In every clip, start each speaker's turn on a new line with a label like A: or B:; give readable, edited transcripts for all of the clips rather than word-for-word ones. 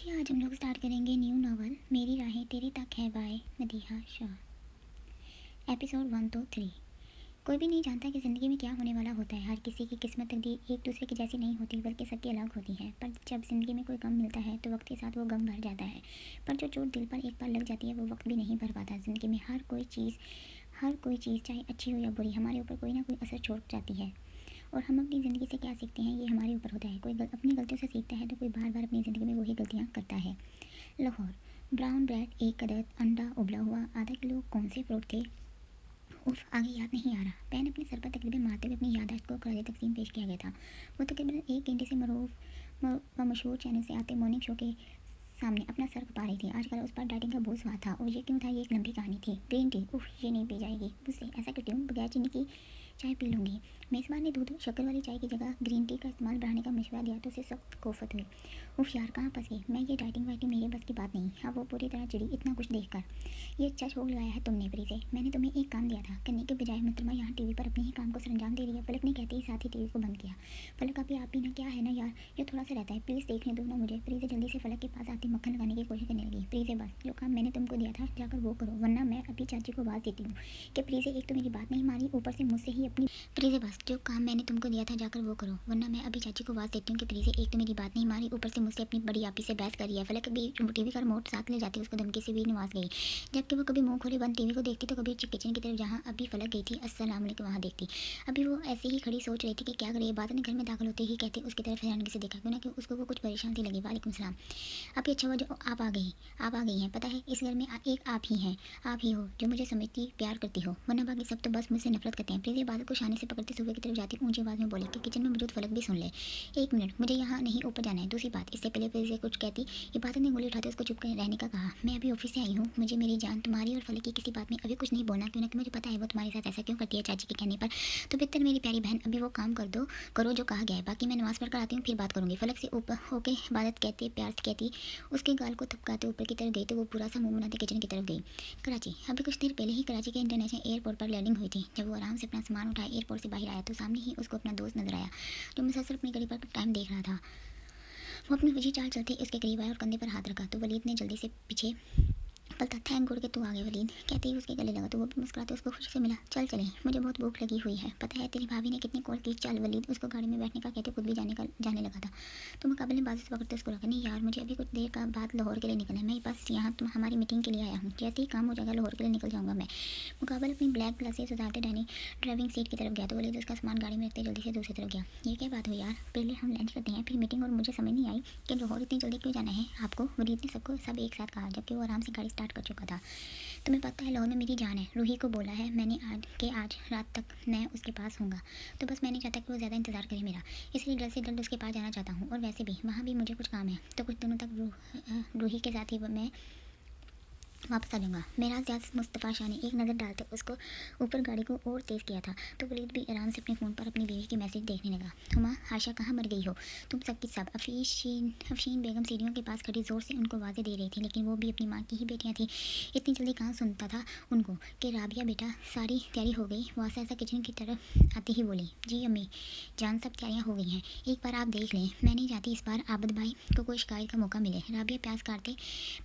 A: जी आज हम लोग स्टार्ट करेंगे न्यू नावल मेरी राहें तेरे तक है by Madiha Shah. Episode 1 to 3। कोई भी नहीं जानता कि ज़िंदगी में क्या होने वाला होता है। हर किसी की किस्मत तकदीर एक दूसरे की जैसी नहीं होती, बल्कि सबकी अलग होती है। पर जब ज़िंदगी में कोई गम मिलता है तो वक्त के साथ वो गम भर जाता है। पर जो चोट दिल पर एक बार लग जाती है वो वक्त भी नहीं भर पाता। ज़िंदगी में हर कोई चीज़ चाहे अच्छी हो या बुरी, हमारे ऊपर कोई ना कोई असर छोड़ जाती है। और हम अपनी ज़िंदगी से क्या सीखते हैं ये हमारे ऊपर होता है। कोई अपनी गलतियों से सीखता है तो कोई बार बार अपनी ज़िंदगी में वही गलतियाँ करता है। लाहौर। ब्राउन ब्रेड, एक अदद अंडा उबला हुआ, आधा किलो कौन से फ्रूट थे, उफ आगे याद नहीं आ रहा। पेन अपने सर पर तकरीबन मारते हुए अपनी याददाश्त को कर्ज तकसीम पेश किया गया था। वो तकरीबन 1 घंटे से मरूफ व मशहूर चैनल से आते मॉर्निंग शो के सामने अपना सर खपा रही थी। आजकल उस पर डाइटिंग का बोझ सवार था। और ये क्यों था, ये एक लंबी कहानी थी। ग्रीन टी, उफ ये नहीं पी जाएगी मुझसे, ऐसा करती हूँ बगैर चीनी की चाय पी लूँगी। मेज़बान ने दूध शक्कर वाली चाय की जगह ग्रीन टी का इस्तेमाल बढ़ाने का मशवरा दिया तो उसे सख्त कोफत हुई। उफ यार कहाँ फंस गई मैं, ये डाइटिंग वाइटिंग मेरे बस की बात नहीं। अब वो पूरी तरह चिड़ी इतना कुछ देखकर। ये अच्छा शौक लगाया है तुमने प्री से। मैंने तुम्हें एक काम दिया था करने के बजाय मित्रमा यहाँ टीवी पर अपने ही काम को सरंजाम दे रही है। फलक ने कहते ही साथ ही टीवी को बंद किया। फलक अभी आप ही ना, क्या है ना यार, ये थोड़ा सा रहता है, प्लीज़ देखने दो ना मुझे। प्री से जल्दी से फलक के पास आती मक्खन लगाने की कोशिश करने लगी। प्री से बस, जो काम मैंने तुमको दिया था जाकर वो करो, वरना मैं अभी चाची को आवाज़ देती हूँ कि प्री से एक तो मेरी बात नहीं मानी, ऊपर से मुझसे ही अपनी। प्री से बस, जो काम मैंने तुमको दिया था जाकर वो करो, वरना मैं अभी चाची को आवाज़ देती हूँ कि प्री से एक तो मेरी बात नहीं मारी, ऊपर से मुझसे अपनी बड़ी आपी से बहस करी है। फलक कभी टीवी का रिमोट साथ ले जाती उसको धमकी से भी नवाज गई। जबकि वो कभी मुंह खोले बंद टीवी को देखती तो कभी किचन की तरफ जहाँ अभी फलक गई थी अस्सलाम वालेकुम वहाँ देखती। अभी वो ऐसे ही खड़ी सोच रही थी कि क्या करे। बात ने घर में दाखिल होते ही कहते उसकी तरफ हैरानगी से देखा, क्यों ना कि उसको वो कुछ परेशान सी लगी। वालेकुम सलाम। अभी अच्छा हुआ जो आप आ गई हैं। पता है इस घर में एक आप ही हैं, आप ही हो जो मुझे समझती प्यार करती हो, वरना बाकी सब तो बस मुझसे नफरत करते हैं। प्रीति बादल को शाने से पकड़ते सुबह की तरफ जाती ऊंची आवाज़ में बोली कि किचन में मौजूद फलक भी सुन ले। 1 मिनट, मुझे यहाँ नहीं ऊपर जाना है। दूसरी बात, इससे पहले प्रीति कुछ कहती ये बादल ने उंगली उठाते उसको चुप कर रहने का कहा। मैं अभी ऑफिस से आई हूँ, मुझे मेरी जान तुम्हारी और फलक की किसी बात में अभी कुछ नहीं बोलना, क्यों ना कि मुझे पता है वो तुम्हारे साथ ऐसा क्यों करती है चाची के कहने पर। तो बेहतर मेरी प्यारी बहन अभी वो काम करो जो कहा गया है। बाकी मैं नमाज पढ़कर आती हूँ फिर बात करूँगी। फलक से ऊपर होके इबादत कहते प्यार से कहती उसके गाल को थपकाते ऊपर की तरफ गई तो वो पूरा सा मुंह बनाते किचन की तरफ गई। कराची। अभी कुछ देर पहले ही कराची के इंटरनेशनल एयरपोर्ट पर लैंडिंग हुई थी। जब वो आराम से अपना सामान उठाए एयरपोर्ट से बाहर आया तो सामने ही उसको अपना दोस्त नजर आया जो मुसलसल अपनी घड़ी पर टाइम देख रहा था। वो अपनी वजी चाल चलते इसके करीब आया और कंधे पर हाथ रखा तो वलीद ने जल्दी से पीछे पलता। थैंक गॉड के तू आ गए वलीद, कहते ही उसके गले लगा तो वो भी मुस्कुराते उसको खुशी से मिला। चल चले, मुझे बहुत भूख लगी हुई है। पता है तेरी भाभी ने कितनी कॉल की। चल वलीद उसको गाड़ी में बैठने का कहते खुद भी जाने लगा था। तो मुकाबले ने बाजू से पकड़ते उसको रखा। नहीं यार मुझे अभी कुछ देर का बाद लाहौर के लिए निकलना है, मैं बस यहाँ तुम हमारी मीटिंग के लिए आया हूँ, जैसे ही काम हो जाएगा लाहौर के लिए निकल जाऊँगा मैं। मुकाबले अपनी ब्लैक ग्लासेस उतारते ड्राइविंग सीट की तरफ गया तो वलीद उसका सामान गाड़ी में रखते जल्दी से दूसरी तरफ गया। ये क्या बात हुई यार, पहले हम लंच करते हैं फिर मीटिंग, और मुझे समझ नहीं आई कि लाहौर इतनी जल्दी क्यों जाना है आपको। वलीद ने सब एक साथ कहा जबकि वो आराम से गाड़ी स्टार्ट कर चुका था। तुम्हें पता है लाहौर में मेरी जान है, रूही को बोला है मैंने आज रात तक मैं उसके पास हूँगा। तो बस मैं नहीं चाहता कि वो ज़्यादा इंतज़ार करे मेरा, इसलिए जल्द से जल्द उसके पास जाना चाहता हूँ। और वैसे भी वहाँ भी मुझे कुछ काम है तो कुछ दिनों तक रूही के साथ ही मैं वापस आ जाऊँगा। मेरा ज़्यादा मुस्तफ़ा शाह ने एक नज़र डालते उसको ऊपर गाड़ी को और तेज़ किया था तो वलीद भी आराम से अपने फ़ोन पर अपनी बीवी के मैसेज देखने लगा। हुमा आशा कहाँ मर गई हो तुम सबकी सब। अफशीन बेगम सीढ़ियों के पास खड़ी ज़ोर से उनको आवाज़ें दे रही थी, लेकिन वो भी अपनी माँ की ही बेटियाँ थी, इतनी जल्दी कहाँ सुनता था उनको। कि राबिया बेटा सारी तैयारी हो गई। वो ऐसा किचन की तरफ आती ही बोली जी अम्मी जान सब तैयारियाँ हो गई हैं, एक बार आप देख लें। मैं नहीं चाहती इस बार आबद भाई को कोई शिकायत का मौका मिले। राबिया प्याज काटते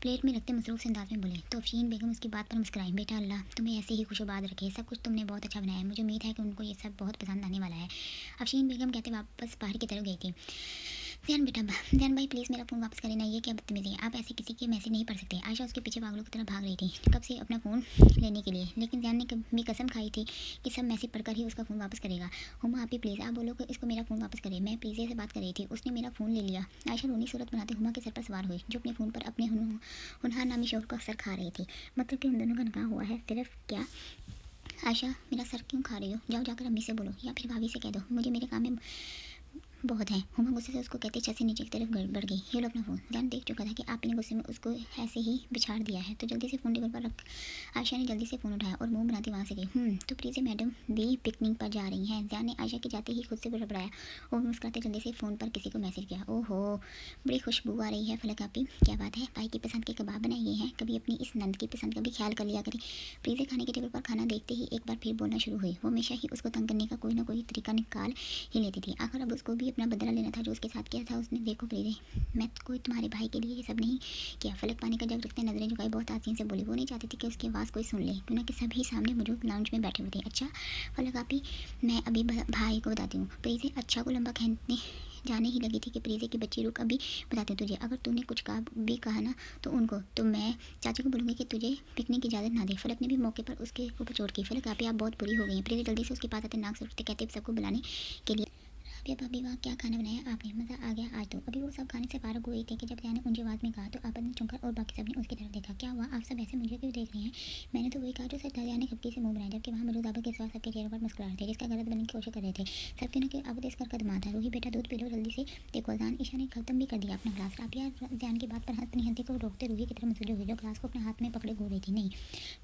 A: प्लेट में रखते मसरूफ़ से अंदाज में बोले तो अफशीन बेगम उसकी बात पर मुस्कुराई। बेटा अल्लाह तुम्हें ऐसे ही खुशबाद रखे, सब कुछ तुमने बहुत अच्छा बनाया है, मुझे उम्मीद है कि उनको ये सब बहुत पसंद आने वाला है। अफशीन बेगम कहते वापस बाहर की तरफ गई थी। ध्यान भाई प्लीज़ मेरा फ़ोन वापस करें ना, ये क्या बदतमीज़ी है, आप ऐसे किसी के मैसेज नहीं पढ़ सकते। आयशा उसके पीछे पागलों की तरह भाग रही थी कब से अपना फ़ोन लेने के लिए, लेकिन ध्यान ने कभी कसम खाई थी कि सब मैसेज पढ़कर ही उसका फ़ोन वापस करेगा। हुमा आप ही प्लीज़ आप बोलो कि इसको मेरा फ़ोन वापस करे, मैं प्लीज़े से बात कर रही थी, उसने मेरा फ़ोन ले लिया। आयशा रोनी सूरत बनाते हुमा के सर पर सवार हुई जो अपने फ़ोन पर अपने हुनहार नामी शोर का असर खा रही थी। मतलब कि उन दोनों का निकाह हुआ है सिर्फ क्या। आयशा मेरा सर क्यों खा रही हो, जाओ जाकर अम्मी से बोलो या फिर भाभी से कह दो, मुझे मेरे काम में बहुत है। हुमा गुस्से से उसको कहते छत से नीचे की तरफ बढ़ गई। ये लो अपना फ़ोन। जान देख चुका था कि आपने गुस्से में उसको ऐसे ही बिछाड़ दिया है तो जल्दी से फ़ोन टेबल पर रख। आयशा ने जल्दी से फ़ोन उठाया और मुंह बनाती वहाँ से गई। तो प्लीज़े मैडम भी पिकनिक पर जा रही हैं। जान ने आयशा के जाते ही खुद से बड़बड़ाया और मुस्कुराते जल्दी से फ़ोन पर किसी को मैसेज किया। ओहो बड़ी खुशबू आ रही है फलक आपी, क्या बात है, भाई की पसंद के कबाब बनाए हैं, कभी अपनी इस नंद की पसंद का भी ख्याल कर लिया करी। प्लीज़े खाने के टेबल पर खाना देखते ही एक बार फिर बोलना शुरू हुई। वो हमेशा ही उसको तंग करने का कोई ना कोई तरीका निकाल ही लेती थी। आखिर अब उसको भी अपना बदला लेना था जो उसके साथ किया था उसने। देखो प्रीति, मैं कोई तुम्हारे भाई के लिए ये सब नहीं किया। फलक पानी का जग रखते नजरें झुकाई बहुत आसीन से बोली। वो नहीं चाहती थी कि उसकी आवाज़ कोई सुन ले, क्यों ना कि सभी सामने मौजूद लाउंज में बैठे हुए थे। अच्छा फलक आपी, मैं अभी भाई को बताती हूँ। प्रीति अच्छा को लंबा खींचने जाने ही लगी थी कि प्रीति की बच्ची रुक, अभी बताती हूँ तुझे। अगर तूने कुछ भी कहा ना तो उनको तो मैं चाची को बोलूँगी कि तुझे पिकनिक की इजाज़त ना दे। फलक ने भी मौके पर उसके ऊपर चोट की। फलक आप बहुत बुरी हो गई हैं। प्रीति जल्दी से उसके पास आते नाक से उठते कहते सबको बुलाने के लिए। राबिया भाभी वाह क्या खाना बनाया आपने, मज़ा आ गया आज तो। अभी वो सब खाने से फारग हुए थे कि जब ने ऊंची आवाज़ में कहा तो आपस में चुनकर और बाकी सब ने उसकी तरफ देखा। क्या हुआ आप सब ऐसे मुझे क्यों देख रहे हैं? मैंने तो वही कहा जो सच ने खपकी से मुंह बनाया, जबकि वहाँ मौजूद आबद के सिवा सबके चेहरों पर मुस्कुराहट थे, जिसका गलत बनने की कोशिश कर रहे थे सब। क्यों कि आबद इसका कदमा था। रूही बेटा दूध पी लो जल्दी से। देखो अजान ईशा ने खत्म भी कर दिया अपना ग्लास। राबिया जान की बात पर अपनी हंसी को रोकते रूही की तरफ मसूज हो गई, जो ग्लास को अपने हाथ में पकड़े घूर रही थी। नहीं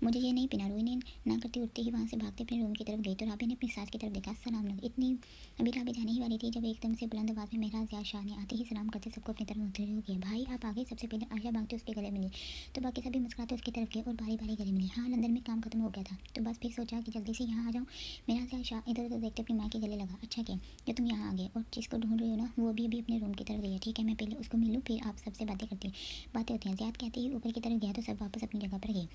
A: मुझे ये नहीं पीना। रूही ने ना करती उठते ही वहाँ से भागते अपने रूम की तरफ गई तो राबिया ने अपनी सास की तरफ देखा। सलाम लोग। इतनी अभी राबिया जाने ही वाली थी जब एकदम से बुलंद आवाज़ में मेहराज या शाह ने आते ही सलाम करते सबको अपनी तरफ मुतवज्जो हो गया। भाई आप आगे। सबसे पहले आयशा भागते उसके गले मिली तो बाकी सभी मुस्कुराते उसकी तरफ गए और बारी बारी गले मिली। हाँ लंदन में काम खत्म हो गया था तो बस फिर सोचा कि जल्दी से यहाँ आ जाऊँ। मेहराज या शाह इधर उधर देखते अपनी माँ के गले लगा। अच्छा क्या जो तुम यहाँ आ गए और जिसको ढूंढ रही हो ना वो अभी अपने रूम की तरफ गई है। ठीक है मैं पहले उसको मिलूँ फिर आप सबसे बातें होती हैं। ज़्यादा कहते ही ऊपर की तरफ गया तो सब वापस अपनी जगह पर गए।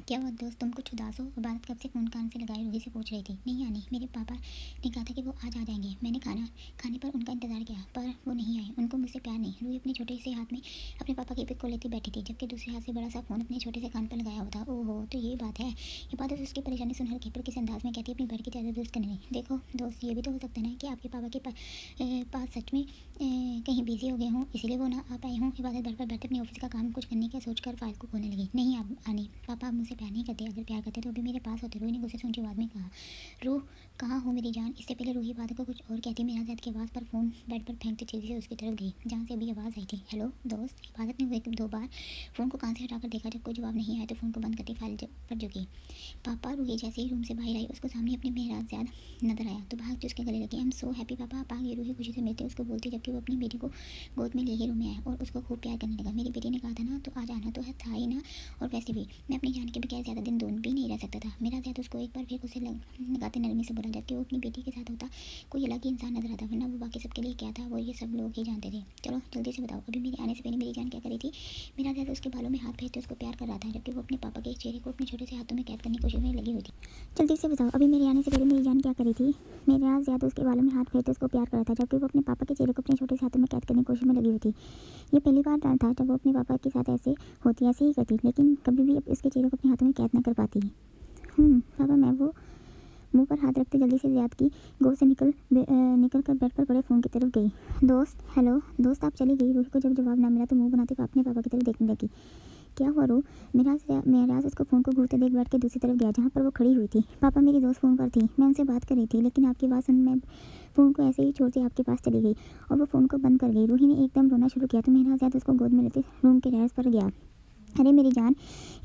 A: क्या हुआ दोस्त तुम कुछ उदास हो? इबादत कब से फ़ोन कान से लगाए रूही से पूछ रही थी। नहीं आनी, मेरे पापा ने कहा था कि वो आज आ जाएंगे। मैंने खाने पर उनका इंतज़ार किया पर वो नहीं आए। उनको मुझसे प्यार नहीं। रूही अपने छोटे से हाथ में अपने पापा की पिक को लेती बैठी थी, जबकि दूसरे हाथ से बड़ा सा फ़ोन अपने छोटे से कान पर लगाया हुआ था। ओहो तो ये बात है। इबादत उसकी परेशानी सुन हल्के पर किस अंदाज में कहती अपनी बहन की तरह दुरुस्त करने लगी। देखो दोस्त ये भी तो हो सकता है ना कि आपके पापा के पास सच में कहीं बिजी हो गए हों इसलिए वो ना आ पाए हों। इबादत बेड पर बैठे अपने ऑफिस का काम कुछ करने का सोचकर फाइल को खोलने लगी। नहीं आप आनी, पापा आप मुझसे प्यार नहीं करते। अगर प्यार करते तो अभी मेरे पास होते। रूही ने गुस्से से ऊंची आवाज़ में कहा। रूह कहाँ हो मेरी जान? इससे पहले रूही इबादत को कुछ और कहती मेरा ज़्यादा की आवाज़ पर फ़ोन बेड पर फेंकते तेजी से उसकी तरफ गई जहाँ से अभी आवाज़ आई थी। हेलो दोस्त। इबादत ने एक दो बार फ़ोन को कान से हटाकर देखा। जब कोई जवाब नहीं आया तो फ़ोन को बंद करके फाइल पर झुकी। पापा। रूही जैसे ही रूम से बाहर आई उसको सामने अपने मेहराज ज़्यादा नजर आया तो भाग के उसके गले लगी। आई एम सो हैप्पी पापा आप आ गए। रूही खुशी से मिलते उसको बोलती जबकि वो अपनी बेटी को गोद में ले ही रूम में आया और उसको खूब प्यार करने लगा। मेरी बेटी ने कहा था ना तो आज आना तो है था ही ना, और वैसे भी मैं अपनी जान के बगैर ज़्यादा दिन दूर भी नहीं रह सकता था। मेरा ज़्यादा उसको एक बार फिर उसे लगाते नरमी से बोला, जबकि वो अपनी बेटी के साथ होता कोई अलग ही इंसान नजर आता, वरना वो बाकी सबके लिए क्या था वो ये सब लोग ही जानते थे। चलो जल्दी से बताओ अभी मेरे आने से पहले मेरी जान क्या करी थी? मेरा ज़्यादा उसके बालों में हाथ फेरते उसको प्यार कर रहा था, जबकि वो अपने पापा के चेहरे को अपने छोटे से हाथों में कैद करने की कोशिश में लगी हुई थी। जल्दी से बताओ अभी मेरे आने से पहले मेरी जान क्या करी थी? मेरा ज़्यादा उसके बालों में हाथ फेरते उसको प्यार कर रहा था, जबकि वो अपने पापा के चेहरे को अपने छोटे से हाथों में कैद करने की कोशिश में लगी हुई थी। ये पहली बार था जब वो अपने पापा के साथ ऐसे ही करती, लेकिन कभी भी उसके चेहरे को अपने हाथों में कैद न कर पाती। पापा। मैं वो मुंह पर हाथ रखते जल्दी से ज़ियाद की गोद से निकल कर बेड पर पड़े फ़ोन की तरफ गई। दोस्त। हेलो दोस्त आप चली गई। रूही को जब जवाब ना मिला तो मुंह बनाते अपने पापा की तरफ देखने लगी। क्या हुआ रू? मेराज उसको फ़ोन को घूरते देख बैठ के दूसरी तरफ गया जहाँ पर वो खड़ी हुई थी। पापा मेरी दोस्त फ़ोन पर थी, मैं उनसे बात कर रही थी, लेकिन आपकी बात सुन मैं फ़ोन को ऐसे ही छोड़ते आपके पास चली गई और वो फ़ोन को बंद कर गई। रूही ने एकदम रोना शुरू किया तो मेराज उसको गोद में लेते रूम के टैरेस पर गया। अरे मेरी जान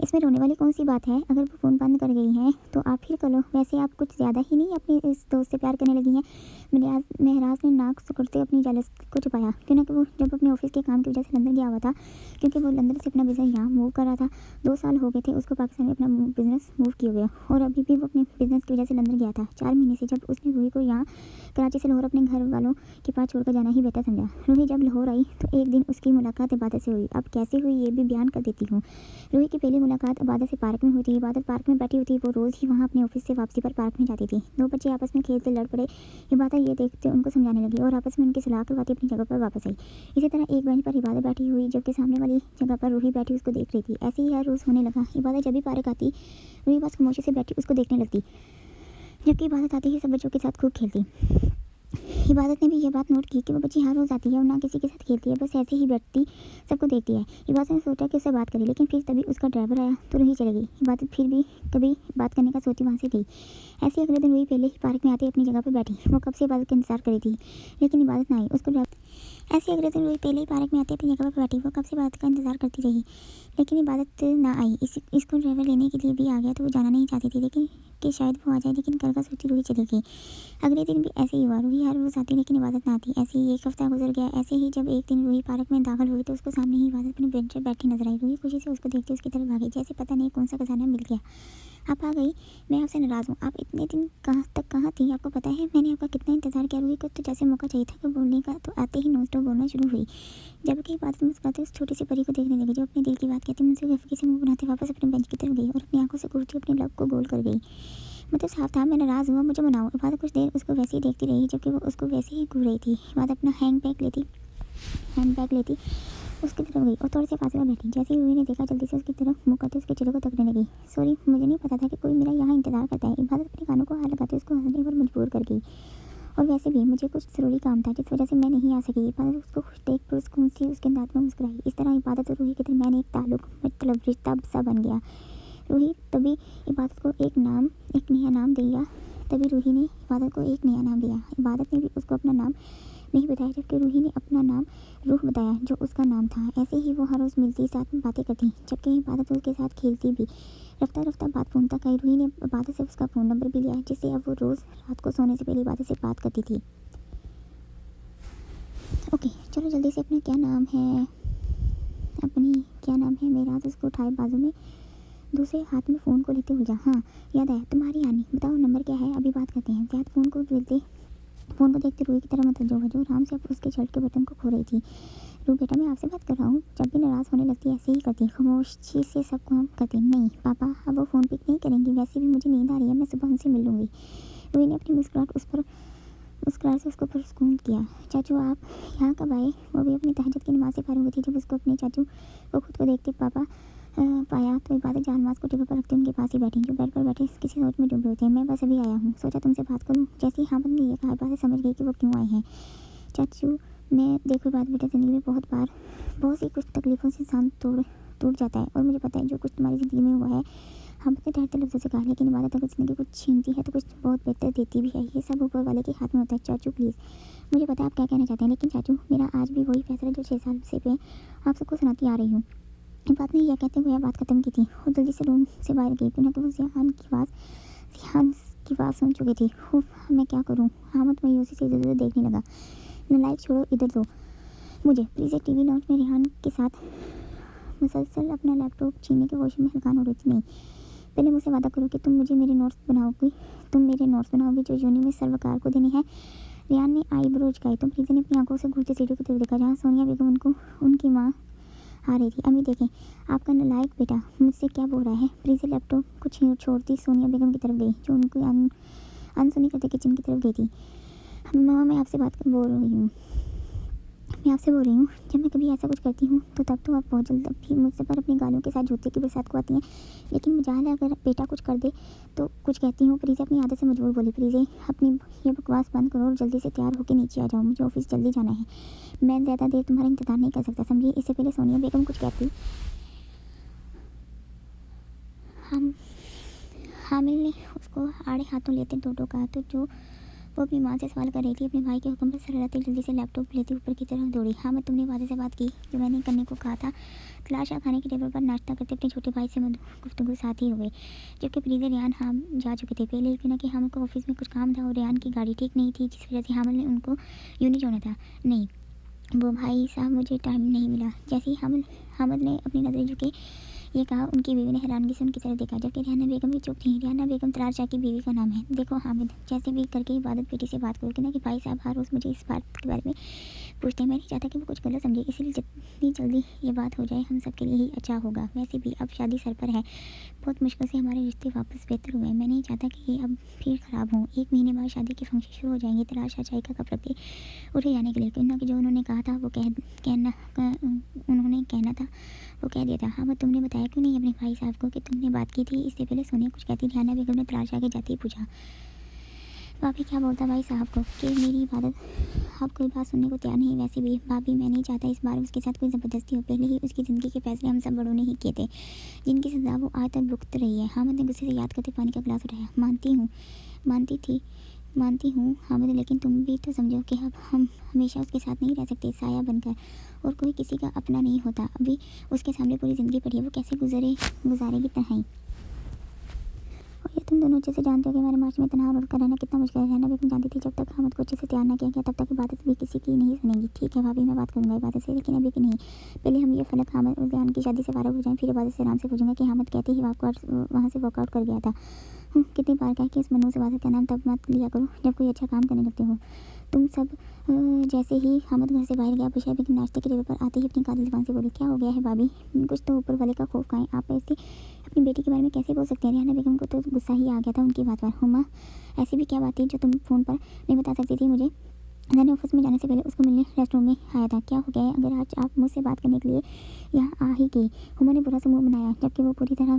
A: इसमें रोने वाली कौन सी बात है? अगर वो फ़ोन बंद कर गई हैं तो आप फिर करो। वैसे आप कुछ ज़्यादा ही नहीं अपनी इस दोस्त से प्यार करने लगी हैं। मेहराज ने नाक सुकड़ते अपनी जेलस को छुपाया, क्यों ना कि वो जब अपने ऑफिस के काम की वजह से लंदन गया हुआ था, क्योंकि वो लंदन से अपना बिजनेस यहाँ मूव कर रहा था। 2 साल हो गए थे उसको पाकिस्तान में अपना बिजनेस मूव किए हुए और अभी भी वो अपने बिजनेस की वजह से लंदन गया था। 4 महीने से जब उसने रूही को यहाँ कराची से लाहौर अपने घर वालों के पास छोड़कर जाना ही बेहतर समझा। रूही जब लाहौर आई तो एक दिन उसकी मुलाकात इबादत से हुई। अब कैसे हुई ये भी बयान कर देती हूँ। रूही की पहली मुलाकात इबादत से पार्क में हुई थी। इबादत पार्क में बैठी हुई थी। वो रोज़ ही वहाँ अपने ऑफिस से वापसी पर पार्क में जाती थी। 2 बच्चे आपस में खेलते लड़ पड़े। इबादत ये देखते उनको समझाने लगी और आपस में उनकी सलाह करवाती अपनी जगह पर वापस आई। इसी तरह एक बेंच पर इबादत बैठी हुई जबकि सामने वाली जगह पर रूही बैठी उसको देख रही थी। ऐसे ही हर रोज़ होने लगा। इबादत जब भी पार्क आती रूही बस खामोशी से बैठी उसको देखने लगती, जबकि इबादत आती ही सब बच्चों के साथ खूब खेलती। इबादत ने भी ये बात नोट की कि वो बच्ची हर रोज़ आती है और ना किसी के साथ खेलती है, बस ऐसे ही बैठती सबको देखती है। इबादत ने सोचा कि उससे बात करें, लेकिन फिर तभी उसका ड्राइवर आया तो रूही चली गई। इबादत फिर भी कभी बात करने का सोची वहाँ से गई। ऐसे अगले दिन रूही पहले ही पार्क में आती अपनी जगह पर बैठी। वो कब से इबादत का इंतजार कर रही थी लेकिन इबादत ना आई। ऐसे अगले दिन रूही पहले ही पार्क में आती अपनी जगह पर बैठी। वो कब से इबादत का इंतजार करती रही लेकिन इबादत ना आई। इसको ड्राइवर लेने के लिए भी आ गया तो वो जाना नहीं चाहती थी, लेकिन कि शायद वो आ जाए, लेकिन कल का सोचती रूही चली गई। अगले दिन भी ऐसे ही हुआ। रूही हर रोज़ आती लेकिन इबादत ना आती। ऐसे ही एक हफ्ता गुजर गया। ऐसे ही जब एक दिन रूही पार्क में दाखिल हुई तो उसको सामने ही इबादत अपनी बेंच पर बैठी नजर आई। रूही खुशी से उसको देखते उसकी तरफ भागी, जैसे पता नहीं कौन सा खजाना मिल गया। आप आ गई, मैं आपसे नाराज़ हूँ। आप इतने दिन कहाँ थी? आपको पता है मैंने आपका कितना इंतज़ार किया। रूही को तो जैसे मौका चाहिए था कि बोलने का, तो आते ही नॉन स्टॉप बोलना शुरू हुई। जबकि इबादत मुस्कुराते उस छोटी सी परी को देखने लगी जो अपने दिल की बात कहती मुझसे बेवकूफ़ी से मुंह बनाते वापस अपने बेंच की तरफ गई और अपनी आंखों से घूरती अपने लब को गोल कर गई। मतलब साफ था मैं नाराज़ हुआ, मुझे मनाओ। इबादत कुछ देर उसको वैसे ही देखती रही, जबकि वो उसको वैसे ही घूर रही थी। इबादत अपना हैंड बैग लेती उसकी तरफ गई और थोड़ी सी फासले में बैठी। जैसे ही रूही ने देखा जल्दी से उसकी तरफ मुँह करते उसके चेहरे को तकने लगी। सॉरी, मुझे नहीं पता था कि कोई मेरा यहाँ इंतज़ार करता है। इबादत अपने कानों को हाथ लगाते उसको हंसने पर मजबूर कर गई। और वैसे भी मुझे कुछ ज़रूरी काम था जिस वजह से मैं नहीं आ सकी। इबादत उसको खुश देख पुरस्कून सी उसके दांत में मुस्कुराई। इस तरह इबादत और रूही के दरमियान एक ताल्लुक, मतलब रिश्ता सा बन गया। रूही तभी इबादत को एक नया नाम दिया। तभी रूही ने इबादत को एक नया नाम दिया। इबादत ने भी उसको अपना नाम नहीं बताया, जबकि रूही ने अपना नाम रूह बताया जो उसका नाम था। ऐसे ही वो हर रोज़ मिलती, साथ में बातें करती, जबकि इबादत उसके साथ खेलती भी। रफ्ता रफ्ता बात फ़ोन तक आई। रूही ने इबादत से उसका फ़ोन नंबर भी लिया, जिससे अब वो रोज़ रात को सोने से पहले इबादत से बात करती थी। ओके, चलो जल्दी से अपना क्या नाम है मेरा। तो उसको उठाए बाजू में दूसरे हाथ में फ़ोन को लेते हुए जा। हाँ याद आया, तुम्हारी आनी, बताओ नंबर क्या है, अभी बात करते हैं। ज़्यादा फ़ोन को देखते रूही की तरह मतवज्जो हो जो आराम से उसके शर्ट के बटन को खो रही थी। रूह बेटा, मैं आपसे बात कर रहा हूँ। जब भी नाराज़ होने लगती ऐसे ही करती, खामोशी से सब काम करती। नहीं पापा, अब वो फ़ोन पिक नहीं करेंगी, वैसे भी मुझे नींद आ रही है, मैं सुबह उनसे मिल लूँगी। रूही ने अपनी मुस्कुराहट से उसको पुरस्कून किया। चाचू आप यहाँ कब आए? वो भी अपनी तहज्जुद की नमाज़ से फारिग हुई थी जब उसको अपने चाचू को खुद को देखते पाया तो इबादत जानमाज़ को टेबल पर रखते उनके पास ही बैठी, जो बेड पर बैठे किसी सोच में डूबे हुए थे। मैं बस अभी आया हूँ, सोचा तुमसे बात करूँ। जैसे ही हामिद ने ये कहा, इबादत समझ गई कि वो क्यों आए हैं। चाचू मैं देखो इबादत बेटा, ज़िंदगी में बहुत सी कुछ तकलीफ़ों से इंसान टूट जाता है, और मुझे पता है जो कुछ तुम्हारी ज़िंदगी में हुआ है हम अपने ठहरते लफ्ज़ों से कहा, लेकिन इबादत अगर ज़िंदगी कुछ छीनती है तो कुछ बहुत बेहतर देती भी है। ये सब ऊपर वाले के हाथ में होता है। चाचू प्लीज़, मुझे पता है आप क्या कहना चाहते हैं, लेकिन चाचू मेरा आज भी वही फैसला जो 6 साल से मैं आप सबको सुनाती आ रही हूँ। बात ने यह कहते हुए बात खत्म की थी और जल्दी से रूम से बाहर गई। पुनः तो वो जिहान की आवाज़ सुन चुकी थी। मैं क्या करूँ? हामिद मायूसी से इधर उधर देखने लगा। नालायक, छोड़ो, इधर दो मुझे प्लीज़। एक टीवी लॉन्च में रिहान के साथ मुसलसल अपना लैपटॉप छीनने के वॉशरूम में हल्कान हो रही थी। नहीं, पहले मुझसे वादा करो कि तुम मेरे नोट्स बनाओगी जो यूनी में सर्वकार को देने हैं। रिहान ने आईब्रो झुकाई तो प्रीति ने अपनी आंखों से घूरते सीढ़ी की तरफ देखा, जहाँ सोनिया बेगम उनकी माँ आ रही थी। अम्मी देखें, आपका नालायक बेटा मुझसे क्या बोल रहा है। प्रीति लैपटॉप को छोड़ती सोनिया बेगम की तरफ गई, जो उनको अनसुनी करते किचन की तरफ गई थी। मामा मैं आपसे बोल रही हूँ। जब मैं कभी ऐसा कुछ करती हूँ तो तब तो आप बहुत जल्द भी मुझसे पर अपनी गालों के साथ जूते की बरसात को आती हैं, लेकिन मजाल है अगर बेटा कुछ कर दे तो कुछ कहती हूँ। प्रीति अपनी आदत से मजबूर बोली। प्रीति अपनी ये बकवास बंद करो और जल्दी से तैयार होकर नीचे आ जाओ, मुझे ऑफिस जल्दी जाना है। मैं ज़्यादा देर तुम्हारा इंतजार नहीं कर सकता, समझिए। इससे पहले सोनिया बेगम कुछ कहती, हामिल ने उसको आड़े हाथों लेते दो कहा तो जो वो अपनी माँ से सवाल कर रही थी। अपने भाई के हुक्म पर सर लगाते जल्दी से लैपटॉप लेते ऊपर की तरफ दौड़ी। हाँ मैं तुमने वादे से बात की जो मैंने करने को कहा था। तलाशा खाने के टेबल पर नाश्ता करते अपने छोटे भाई से गुफ्तगू साथ ही हो गई, जबकि प्रीति रियान हम जा चुके थे पहले, क्यों ना कि हामिद को ऑफिस में कुछ काम था और रियान की गाड़ी ठीक नहीं थी, जिस वजह से हामिद ने उनको यूँ नहीं छोड़ा था। नहीं वो भाई साहब, मुझे टाइम नहीं मिला। जैसे ही हामिद ने अपनी नज़रें झुके ये कहा, उनकी बीवी ने हैरानगी से उनकी तरफ देखा, जबकि रिहाना बेगम भी चुप थी। रिहाना बेगम तलार शाह की बीवी का नाम है। देखो हामिद, जैसे भी करके इबादत बेटी से बात करो, क्योंकि कि भाई साहब हर रोज़ मुझे इस बात के बारे में पूछते हैं। मैं नहीं चाहता कि वो कुछ गलत समझे, इसलिए जितनी जल्दी ये बात हो जाए हम सब के लिए ही अच्छा होगा। वैसे भी अब शादी सर पर है, बहुत मुश्किल से हमारे रिश्ते वापस बेहतर हुए हैं। मैं नहीं चाहता कि ये अब फिर ख़राब हों। 1 महीने बाद शादी के फंक्शन शुरू हो जाएंगे। तलार शाह चाय का कप रख के उठे जाने के लिए, क्योंकि जो उन्होंने कहा था वो कहना था वो कह दिया था। हाँ बस तुमने बताया क्यों नहीं अपने भाई साहब को कि तुमने बात की थी। इससे पहले सोनिया कुछ कहती, रिहाना बेगम ने तलाशा के जाते ही पूछा, भाभी क्या बोलता भाई साहब को कि मेरी इबादत अब कोई बात सुनने को तैयार नहीं। वैसे भी भाभी मैं नहीं चाहता इस बार उसके साथ कोई ज़बरदस्ती हो। पहले ही उसकी ज़िंदगी के फैसले हम सब बड़ों ने ही किए थे, जिनकी सज़ा वो आज तक भुगत रही है। हामिद ने गुस्से से याद करते पानी का गिलास उठाया। मानती हूँ हामिद, लेकिन तुम भी तो समझो कि अब हम हमेशा उसके साथ नहीं रह सकते साया बनकर, और कोई किसी का अपना नहीं होता। अभी उसके सामने पूरी ज़िंदगी पड़ी है, वो कैसे गुजारेगी तन्हाई। और ये तुम दोनों अच्छे से जानते हो कि हमारे मार्च में तनहा का रहना कितना मुश्किल है। रहना बेगम जानती थी जब तक हामिद को अच्छे से तैयार ना किया गया तब तक इबादत भी किसी की नहीं सुनेगी। ठीक है भाभी, मैं बात करूँगा इबादत से, लेकिन अभी की नहीं। पहले हम ये फलक हामिद और ध्यान की शादी से फारग हो जाएं, फिर इबादत से आराम से पूछूंगा कि हामिद कहते ही वहाँ से वॉकआउट कर गया था। कितनी बार कहा कि इस मनु से इबादत का नाम तब मत लिया करो जब कोई अच्छा काम करने लगते हो। तुम सब जैसे ही हामिद घर से बाहर गया, बुशरा बेगम नाश्ते के टेबल पर आते ही अपनी काली जुबान से बोली, क्या हो गया है भाभी? कुछ तो ऊपर वाले का खौफ खाएं। आप ऐसे अपनी बेटी के बारे में कैसे बोल सकते हैं? रेहाना बेगम को तो गुस्सा ही आ गया था उनकी बात पर। हुमा, ऐसी भी क्या बात थी जो तुम फ़ोन पर नहीं बता सकती थी मुझे? मैंने ऑफिस में जाने से पहले उसको मिलने रेस्टोरेंट में आया था। क्या हो गया है अगर आज आप मुझसे बात करने के लिए यहाँ आ ही गई? हुमा ने बुरा सा मुँह बनाया, जबकि वो पूरी तरह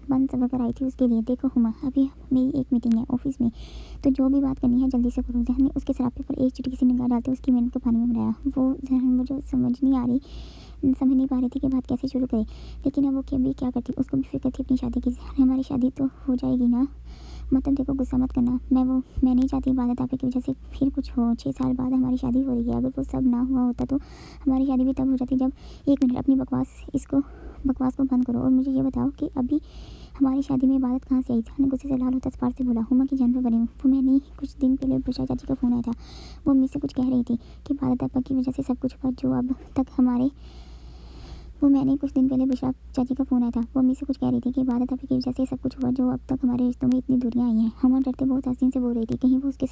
A: बन सबर कर आई थी उसके लिए। देखो हुमा, अभी मेरी एक मीटिंग है ऑफिस में, तो जो भी बात करनी है जल्दी से करो। जहन ने उसके सरापे पर एक चुटकी सी निगाह डालते उसकी मेहनत को पानी में बनाया। वो जहन मुझे समझ नहीं पा रही थी कि बात कैसे शुरू करे, लेकिन अब वो क्या करती। उसको भी फिक्र थी अपनी शादी की। हमारी शादी तो हो जाएगी ना? मतलब देखो, गुस्सा मत करना। मैं नहीं चाहती इबादत आपकी की वजह से फिर कुछ हो। 6 साल बाद हमारी शादी हो रही है। अगर वो सब ना हुआ होता तो हमारी शादी भी तब हो जाती जब। एक मिनट, अपनी बकवास को बंद करो और मुझे ये बताओ कि अभी हमारी शादी में इबादत कहाँ से आई? जहाँ ने गुस्से से लाल होता इस पार से बोला, हुमा की जान पे बनी हूँ। वो मैं नहीं, कुछ दिन पहले बुशरा चाची का फ़ोन आया था। वो अम्मी से कुछ कह रही थी कि इबादत आपा की वजह से सब कुछ हुआ जो अब तक हमारे वो मैंने कुछ दिन पहले बुशरा चाची का फ़ोन आया था। वो अम्मी से कुछ कह रही थी कि इबादत आपकी की वजह से सब कुछ हुआ जो अब तक हमारे रिश्तों में इतनी दूरियां आई हैं। हुमा डरते बहुत आस्तीन से बोल रही थी, कहीं वो उसके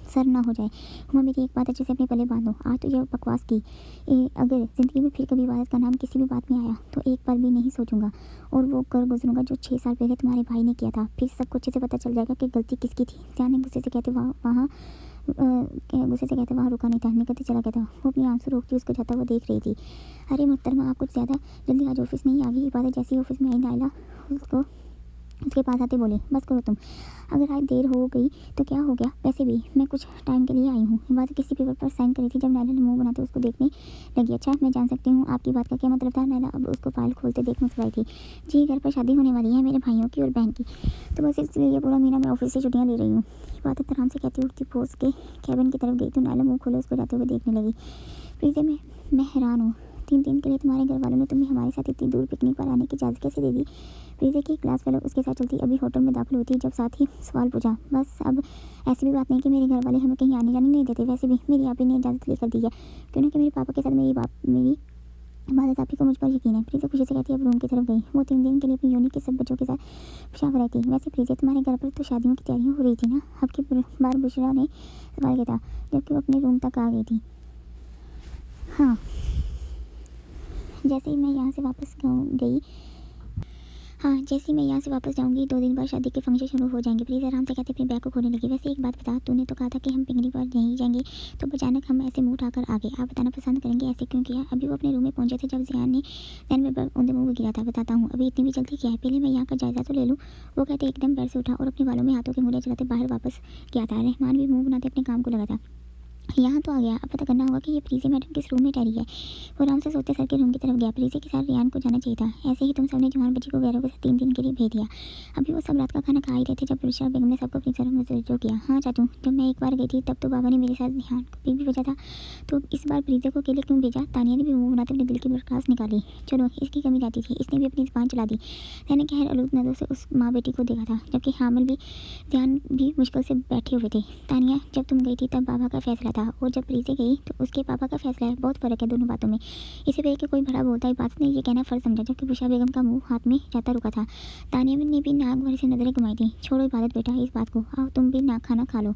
A: सर ना हो जाए। हुमा, मेरी एक बात अच्छे से अपने पल्ले बांधो। आज तो ये बकवास की, अगर ज़िंदगी में फिर कभी इबादत का नाम किसी भी बात में आया तो एक बार भी नहीं सोचूंगा और वो कर गुजरूंगा जो 6 साल पहले तुम्हारे भाई ने किया था। फिर सबको अच्छे से पता चल जाएगा कि गलती किसकी थी। सियान ने गुस्से से कहते वहाँ रुका नहीं था, निकलते चला गया था। वो अपनी आंसू रोकती उसको जाता हुआ देख रही थी। अरे मुहतरमा, आप कुछ ज़्यादा जल्दी आज ऑफिस नहीं आ गई? इबादत जैसी ऑफिस में आई, नाइला उसके पास आते बोले, बस करो तुम, अगर आज देर हो गई तो क्या हो गया? वैसे भी मैं कुछ टाइम के लिए आई हूँ। इबादत किसी पेपर पर साइन करी थी। जब नायला ने मुंह बनाते उसको देखने लगी। अच्छा, मैं जान सकती हूँ आपकी बात का क्या मतलब था? नायला अब उसको फाइल खोलते देख मुस्कुराई थी। जी, घर पर शादी होने वाली है मेरे भाइयों की और बहन की, तो बस इसलिए ये पूरा महीना मैं ऑफिस से छुट्टियाँ ले रही हूँ। इबादत आराम से कहती उठती पोज के कैबिन की तरफ गई तो नायला मुँह खोले उसको जाते हुए देखने लगी। प्लीज़, मैं हैरान हूँ, 3 दिन के लिए तुम्हारे घर वालों ने तुम्हें हमारे साथ इतनी दूर पिकनिक पर आने की इजाज़त कैसे दे दी? प्रीति की क्लास फेलो उसके साथ चलती अभी होटल में दाखिल हुई थी जब साथ ही सवाल पूछा। बस अब ऐसी भी बात नहीं कि मेरे घर वाले हमें कहीं आने जाने नहीं देते। वैसे भी मेरी आप ही ने इजाज़त लेकर दी है, क्यों कि मेरे पापा के साथ मेरी इबादत आप ही को मुझ पर यकीन है। प्रीति खुशी से कहती अब रूम की तरफ गई। वो 3 दिन के लिए अपनी यूनिट के सब बच्चों के साथ पेशावर आई थी। वैसे प्रीति, तुम्हारे घर पर तो शादियों की तैयारियाँ हो रही थी ना? अब की बार बुशरा ने सवाल किया था जबकि वो अपने रूम तक आ गई थी। हाँ, जैसे ही मैं यहाँ से वापस जाऊँगी 2 दिन बाद शादी के फंक्शन शुरू हो जाएंगे। प्लीज़, आराम से कहते अपने बैग को खोलने लगी। वैसे एक बात बता, तूने तो कहा था कि हम पिकनिक पर नहीं जाएंगे, तो अचानक हम ऐसे मुंह उठाकर आ गए। आप बताना पसंद करेंगे ऐसे क्यों किया? अभी वो अपने रूम में पहुंचे थे जब जियान ने दैन में औंधे मुँह गिरा था। बताता हूँ, अभी इतनी भी जल्दी क्या है, पहले मैं यहाँ का जायज़ा तो ले लूँ। वो कहते एकदम बेड से उठा और अपने बालों में हाथों की उंगलियाँ चलाते बाहर वापस गया था। रहमान भी मुँह बनाते अपने काम को लगा था। यहाँ तो आ गया, अब पता करना होगा कि ये प्रीति मैडम किस रूम में ठहरी है। वो आराम से सोते सर के रूम की तरफ गया। प्रीति के साथ रियान को जाना चाहिए था। ऐसे ही तुम सबने जवान बच्ची को गैरों के साथ 3 दिन के लिए भेज दिया। अभी वो सब रात का खाना खा ही रहे थे जब बुशरा बेगम ने सबको अपनी तरफ मुतवज्जो किया। हाँ चाचू, जब मैं एक बार गई थी तब तो बाबा ने मेरे साथ ध्यान को भी भेजा था, तो इस बार प्रीति को अकेले क्यों भेजा? तानिया ने भी मुँह बनाते अपने दिल की बर्खास्त निकाली। चलो, इसकी कमी रहती थी, इसने भी अपनी ज़बान चला दी। मैंने खैर आलूद नज़रों से उस माँ बेटी को देखा था, जबकि हामिल भी ध्यान भी मुश्किल से बैठे हुए थे। तानिया, जब तुम गई थी तब बाबा का फैसला था और जब प्रीति गई तो उसके पापा का फैसला है। बहुत फ़र्क है दोनों बातों में। इसे देख के कोई बड़ा बोलता है, बात ने ये कहना फ़र्ज समझा, जबकि बुशरा बेगम का मुंह हाथ में जाता रुका था। तानिया ने भी नाक भर से नज़रें घुमाई थी। छोड़ो इबादत बेटा इस बात को, आओ तुम भी ना खाना खा लो।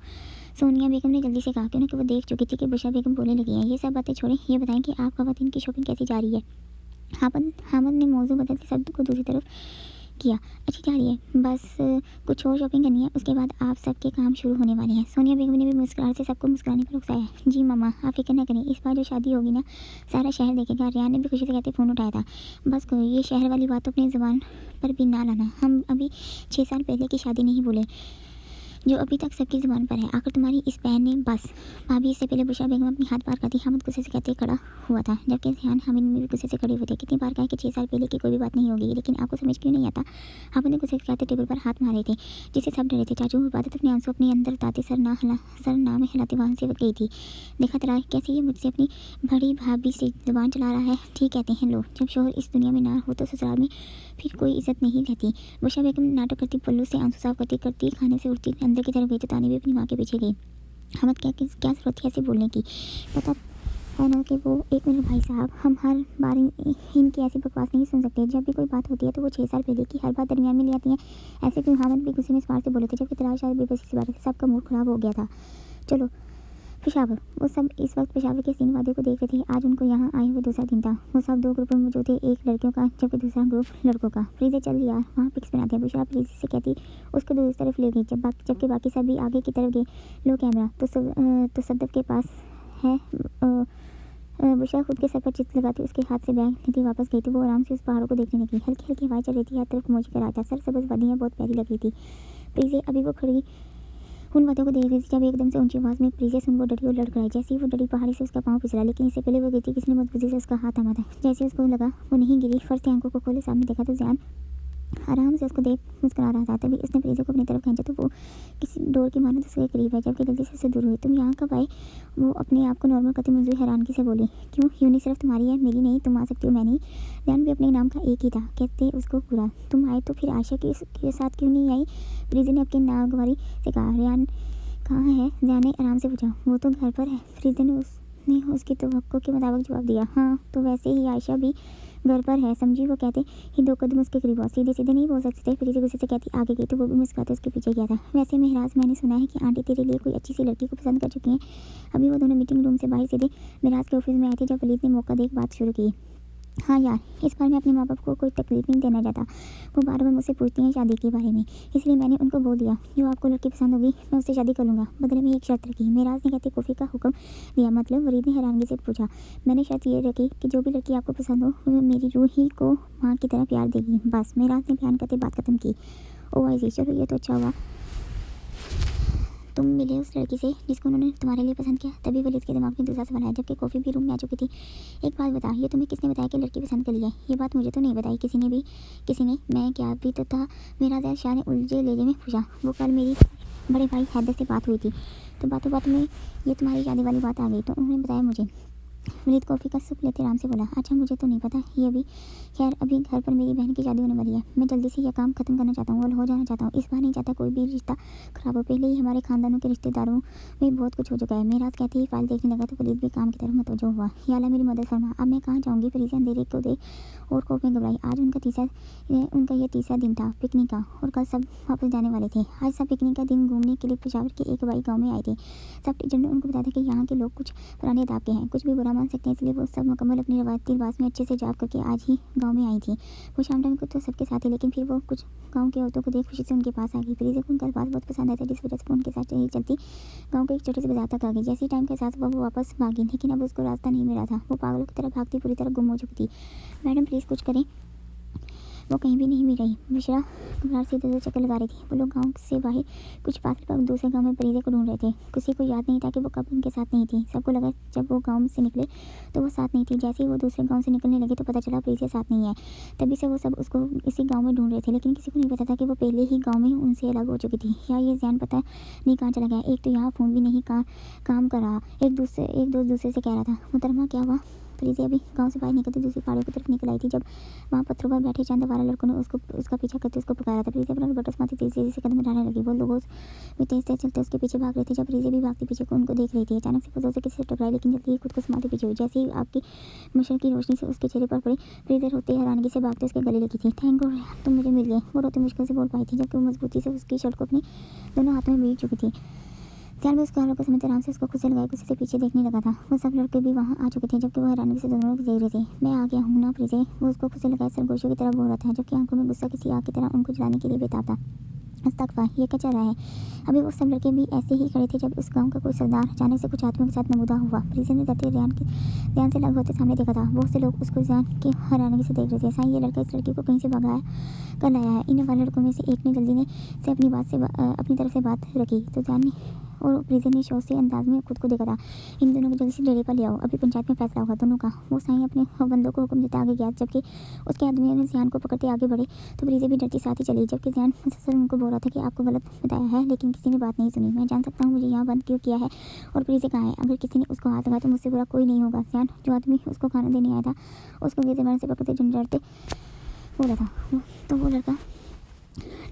A: सोनिया बेगम ने जल्दी से कहा, क्योंकि वो देख चुकी थी कि बुशरा बेगम बोलने लगी हैं। ये सब बातें छोड़ें, ये बताएं कि आप ख़वातीन की शॉपिंग कैसी जा रही है? हामिद ने मौजू बदलते शब्द को दूसरी तरफ किया। अच्छी जा रही है, बस कुछ और शॉपिंग करनी है, उसके बाद आप सबके काम शुरू होने वाले हैं। सोनिया बेगम ने भी मुस्कुराहट से सबको मुस्कुराने पर उकसाया। जी मामा, आप फिक्र न करें, इस बार जो शादी होगी ना सारा शहर देखेगा। रियान ने भी खुशी से कहते फ़ोन उठाया था। बस करो, ये शहर वाली बात तो अपनी ज़ुबान पर भी ना लाना। हम अभी 6 साल पहले की शादी नहीं भूले। जो अभी तक सबकी ज़ुबान पर है। आखिर तुम्हारी इस बहन ने बस। भाभी इससे पहले बुशरा बेगम अपनी हाथ पार करती हामिद गुस्से से कहते खड़ा हुआ था, जबकि ध्यान हामिद में भी गुस्से से खड़े हुए थे। कितनी बार कहा कि 6 साल पहले की कोई भी बात नहीं होगी, लेकिन आपको समझ क्यों नहीं आता। हामिद ने गुस्से से कहते टेबल पर हाथ मारे थे, जिससे सब डरे थे। चाचू इबादत अपने आंसू अपने अंदर उतारते सर ना में हिलाते वहाँ से गई थी। देखा तरा कैसे ये मुझसे अपनी बड़ी भाभी से जुबान चला रहा है। ठीक कहते हैं लोग, जब शोहर इस दुनिया में ना हो तो ससुराल में फिर कोई इज्जत नहीं रहती। बुशरा बेगम नाटक करती पल्लू से आंसू साफ करती करती खाने से उठती अंदर की तरफ गई तो तानी भी अपनी माँ के पीछे गई। हामिद क्या जरूरत थी ऐसे बोलने की। पता है ना कि वो एक मिनट भाई साहब, हम हर बार इनकी ऐसी बकवास नहीं सुन सकते। जब भी कोई बात होती है तो वो 6 साल पहले की हर बात दरमियान में ले आती हैं। ऐसे क्यों। हामिद भी गुस्से में इस बार से बोले थे, जबकि तलाश शायद बेबसी से बात सबका मूड खराब हो गया था। चलो पेशावर। वो सब इस वक्त पेशावर के सीन वादे को देख रहे थे। आज उनको यहाँ आए हुए दूसरा दिन था। वो सब 2 ग्रुपों में मौजूद थे, एक लड़कियों का जबकि दूसरा ग्रुप लड़कों का। फ्रीजे चल यार, वहाँ पिक्स बनाते हैं। बुशरा फ्रीजे से कहती उसको दूसरी तरफ ले गई, जबकि बाकी सब भी आगे की तरफ गए। लो कैमरा तो सद्दफ के पास है। बुशरा खुद के सर पर चित्र लगाती उसके हाथ से बैग लेती वापस गई तो वो आराम से उस पहाड़ों को देखने लगी। हल्की हल्की हवाएं चल रही थी, हर तरफ मौज कर रहा था। सरसब्ज वादियाँ बहुत प्यारी लग रही थी। फ्रीजे अभी वो खड़ी उन बातों को देख रही थी जब एकदम से ऊंची आवाज़ में प्रीजे सुन वो डरी और लड़खड़ाई। जैसे ही वो डरी पहाड़ी से उसका पाँव फिसला, लेकिन इससे पहले वो गिरी थी किसी ने मजबूती से उसका हाथ थामा था। जैसे उसको लगा वो नहीं गिरी, फर्श से आंखों को खोले सामने देखा तो ज़ियान आराम से उसको देख मुस्कुरा रहा था। तभी उसने प्रीजे को अपनी तरफ खींचा तो वो किसी डोर की मानो उसके करीब है, जबकि गलती से उससे दूर हुई। तुम यहाँ कब आए। वो अपने आप को नॉर्मल करती मंजूर हैरानगी से बोली। क्यों यूनी सिर्फ तुम्हारी है, मेरी नहीं। तुम आ सकती हो, मैं नहीं। ध्यान भी अपने नाम का एक ही था, कहते उसको पूरा। तुम आए तो फिर आयशा के साथ क्यों नहीं आई। प्रीजे ने अपनी नागवारी से कहा। रियान कहाँ है। ध्यान ने आराम से पूछा। वो तो घर पर है। फ्रीजे ने उसकी तवक्को के मुताबिक जवाब दिया। हाँ तो वैसे ही आयशा भी घर पर है, समझी। वो कहते ही 2 कदम उसके करीब हुआ। सीधे सीधे नहीं बोल सकते थे। फ्रीजे गुस्से से कहती आगे गई तो वो भी मुस्कुराते उसके पीछे गया था। वैसे महराज, मैंने सुना है कि आंटी तेरे लिए कोई अच्छी सी लड़की को पसंद कर चुकी हैं। अभी वो दोनों मीटिंग रूम से बाहर सीधे महराज के ऑफिस में आए थे जब वलीद ने मौका देख बात शुरू की। हाँ यार, इस बार मैं अपने माँ बाप को कोई तकलीफ नहीं देना चाहता। वो बार बार मुझसे पूछती हैं शादी के बारे में, इसलिए मैंने उनको बोल दिया जो आपको लड़की पसंद होगी मैं उससे शादी कर लूँगा। बदले में एक शर्त रखी। मेराज ने कहते कॉफ़ी का हुक्म दिया। मतलब। वरीद ने हैरानगी से पूछा। मैंने शर्त ये रखी कि जो भी लड़की आपको पसंद हो वो मेरी रूही को माँ की तरह प्यार देगी, बस। मेराज ने बयान करते बात खत्म की। ओ आई जी, चलो ये तो अच्छा हुआ तुम मिले उस लड़की से जिसको उन्होंने तुम्हारे लिए पसंद किया। तभी वलीद के दिमाग में दूसरा सवाल आया, जबकि कॉफ़ी भी रूम में आ चुकी थी। एक बात बता, ये तुम्हें किसने बताया कि लड़की पसंद कर ली है। ये बात मुझे तो नहीं बताई किसी ने। मैं क्या भी तो था। मेरा ज़रा शाह ने उलझे लेजे में पूछा। वो कल मेरी बड़े भाई हैदर से बात हुई थी तो बातों बात में ये तुम्हारी शादी वाली बात आ गई तो उन्होंने बताया मुझे। वलीद कॉफ़ी का सुख लेते आराम से बोला। अच्छा मुझे तो नहीं पता ये भी। खैर अभी घर पर मेरी बहन की शादी होने वाली है। मैं जल्दी से यह काम खत्म करना चाहता हूँ और हो जाना चाहता हूँ। इस बार नहीं चाहता कोई भी रिश्ता खराब हो। पहले ही हमारे खानदानों के रिश्तेदारों में बहुत कुछ हो चुका है। मेराज कहते ही फाइल देखने लगा तो वलीद भी काम की तरफ मुतवज्जो हुआ। या अल्लाह मेरी मदद फरमा, अब मैं कहाँ जाऊँगी। फ्रीजे अंधेरे को देख और कोप में घबराई। आज उनका ये तीसरा दिन था पिकनिक का और कल सब वापस जाने वाले थे। आज सब पिकनिक का दिन घूमने के लिए पेशावर के एक भाई गाँव में आए थे। सब टीचर ने उनको बताया था कि यहाँ के लोग कुछ पुराने अदाब के हैं, कुछ भी बुरा मान सकते हैं, इसलिए वो सब मुकम्मल अपनी रवायती लिबास में अच्छे से जाप करके आज ही गांव में आई थी। वो शाम टाइम को तो सबके साथ ही, लेकिन फिर वो कुछ गांव की औरतों को देख खुशी से उनके पास आ गई। फ्रीजे को उनका बात बहुत पसंद आया था, जिस वजह से वो उनके साथ ही चलती गाँव के एक छोटे से बाजार तक आ गई। जैसे ही टाइम के साथ वो वापस भागी, लेकिन अब उसको रास्ता नहीं मिला था। वो पागलों की तरह भागती पूरी तरह गुम हो चुकी थी। मैडम प्लीज़ कुछ करें। वो कहीं भी नहीं मिल रही। बुशरा घबराहट से इधर चक्कर लगा रही थी। वो लोग गांव से बाहर कुछ फासले पर दूसरे गांव में फ्रीजे को ढूंढ रहे थे। किसी को याद नहीं था कि वो कब उनके साथ नहीं थी। सबको लगा जब वो गांव से निकले तो वो साथ नहीं थी। जैसे ही वो दूसरे गांव से निकलने लगे तो पता चला फ्रीजे साथ नहीं है। तभी से वो सब उसको इसी गाँव में ढूंढ रहे थे, लेकिन किसी को नहीं पता था कि वो पहले ही गाँव में उनसे अलग हो चुकी थी। या ये ज़हन पता नहीं कहाँ चला गया। एक तो यहाँ फ़ोन भी नहीं काम कर रहा। एक दोस्त दूसरे से कह रहा था मुहतरमा क्या हुआ। फ्रीजे अभी गांव से बाहर निकलती दूसरी पहाड़ों की तरफ निकल आई थी जब वहाँ पत्थरों पर बैठे चंद आवारा लड़कों ने उसका पीछा करते उसको पुकारा था। फ्रीजे अपना बटस मारती तेजी से कदम उठाने लगी। वो लोगों भी तेज तेज चलते उसके पीछे भाग रहे थे जब फ्रीजे भी भागती पीछे को उनको देख रही थी। अचानक से फजल से किसी से टकराई, लेकिन जल्दी ही खुद को संभालते पीछे हुई। जैसे ही आग की मशल की रोशनी से उसके चेहरे पर पड़ी, फ्रीजे रोते हैरानगी से भागते उसके गले लगी थी। थैंक गॉड तुम मुझे मिल गए। वो रोते मुश्किल से बोल पाई थी जबकि वो मजबूती से उसकी शर्ट को अपने दोनों हाथों में बीत चुकी थी। ध्यान में उसके हालों को समझते आराम से उसको खुद से लगाए गुस्से से पीछे देखने लगा था। वो सब लड़के भी वहाँ आ चुके थे जबकि वो हैरानी से दोनों लोग देख रहे थे। मैं आ गया हूँ ना फ्रीजे। वो उसको खुद से लगाए सरगोशियों की तरफ बोल रहा था जबकि आंखों में गुस्सा किसी आग की तरह उनको जलाने के लिए बेताब था। अस्तगफुरुल्लाह, ये क्या चल रहा है? अभी वो सब लड़के भी ऐसे ही खड़े थे जब उस गांव का कोई सरदार अचानक से कुछ आदमियों के साथ नमूदा हुआ। प्रीति ने डरते ध्यान से लग होते सामने देखा था। बहुत से लोग उसको ध्यान के हैरानी से देख रहे थे। साईं, ये लड़का इस लड़की को कहीं से भगाया कर लाया है। इन वाले लड़कों में से एक ने जल्दी ने से अपनी तरफ से बात रखी तो ध्यान ने और प्रीति ने शौक से अंदाज में खुद को देखा था। इन दोनों को जल्दी से डेरे पर ले आओ, अभी पंचायत में फैसला होगा दोनों का। वो साईं अपने बंदों को हुक्म देते आगे गया। जबकि उसके आदमियों ने ध्यान को पकड़ते आगे बढ़े तो प्रीति भी डरती साथ ही चली। जबकि ध्यान मुसलसल उनको बोल रहा था कि आपको गलत बताया है, लेकिन किसी ने बात नहीं सुनी। मैं जान सकता हूँ मुझे यहाँ बंद क्यों किया है और प्रीति कहाँ है। अगर किसी ने उसको हाथ लगाया तो मुझसे बुरा कोई नहीं होगा। ध्यान, जो आदमी उसको खाना देने आया था, उसको गेजे मारने से पकड़ते झंझाड़ते बोला था। तो वो लड़का